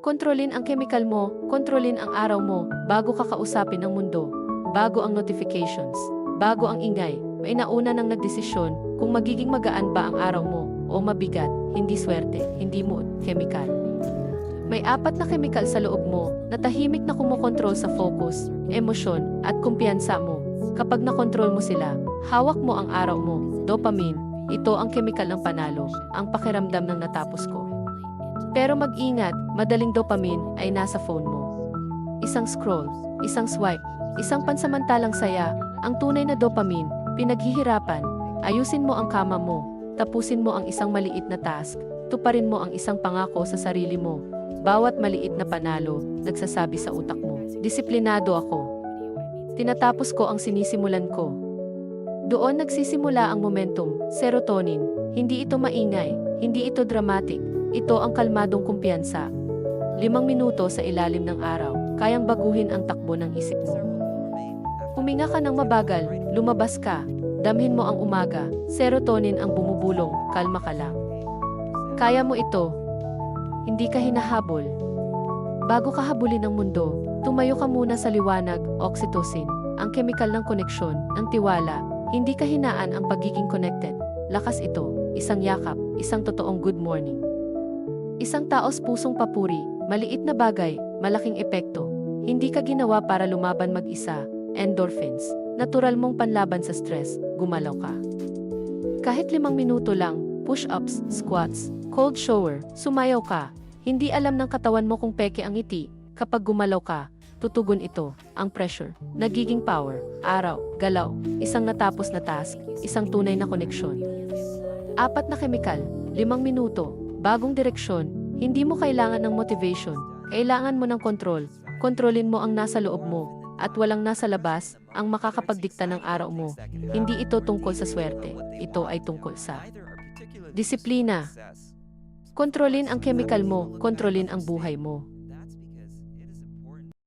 Kontrolin ang chemical mo, kontrolin ang araw mo, bago ka kausapin ang mundo. Bago ang notifications, bago ang ingay, may nauna nang nagdesisyon kung magiging magaan ba ang araw mo o mabigat, hindi swerte, hindi mood, chemical. May 4 na chemical sa loob mo na tahimik na kumokontrol sa focus, emosyon, at kumpiyansa mo. Kapag nakontrol mo sila, hawak mo ang araw mo. Dopamine, ito ang chemical ng panalo, ang pakiramdam ng natapos ko. Pero mag-ingat, madaling dopamine ay nasa phone mo. Isang scroll, isang swipe, isang pansamantalang saya, ang tunay na dopamine, pinaghihirapan. Ayusin mo ang kama mo, tapusin mo ang isang maliit na task, tuparin mo ang isang pangako sa sarili mo. Bawat maliit na panalo, nagsasabi sa utak mo, disiplinado ako. Tinatapos ko ang sinisimulan ko. Doon nagsisimula ang momentum, serotonin. Hindi ito maingay, hindi ito dramatic, ito ang kalmadong kumpiyansa. 5 minuto sa ilalim ng araw, kayang baguhin ang takbo ng isip mo. Huminga ka ng mabagal, lumabas ka, damhin mo ang umaga, serotonin ang bumubulong, kalma ka lang. Kaya mo ito. Hindi ka hinahabol. Bago ka habulin ng mundo, tumayo ka muna sa liwanag, oxytocin, ang chemical ng koneksyon, ng tiwala. Hindi kahinaan ang pagiging connected. Lakas ito, isang yakap, isang totoong good morning. Isang taos pusong papuri, maliit na bagay, malaking epekto. Hindi ka ginawa para lumaban mag-isa, endorphins, natural mong panlaban sa stress, gumalaw ka. Kahit 5 minuto lang, push-ups, squats, cold shower, sumayaw ka. Hindi alam ng katawan mo kung peke ang ngiti. Kapag gumalaw ka, tutugon ito, ang pressure, nagiging power, araw, galaw, isang natapos na task, isang tunay na koneksyon. 4 na chemical, 5 minuto, bagong direksyon, hindi mo kailangan ng motivation, kailangan mo ng kontrol, kontrolin mo ang nasa loob mo, at walang nasa labas, ang makakapagdikta ng araw mo. Hindi ito tungkol sa swerte, ito ay tungkol sa disiplina. Kontrolin ang chemical mo, kontrolin ang buhay mo.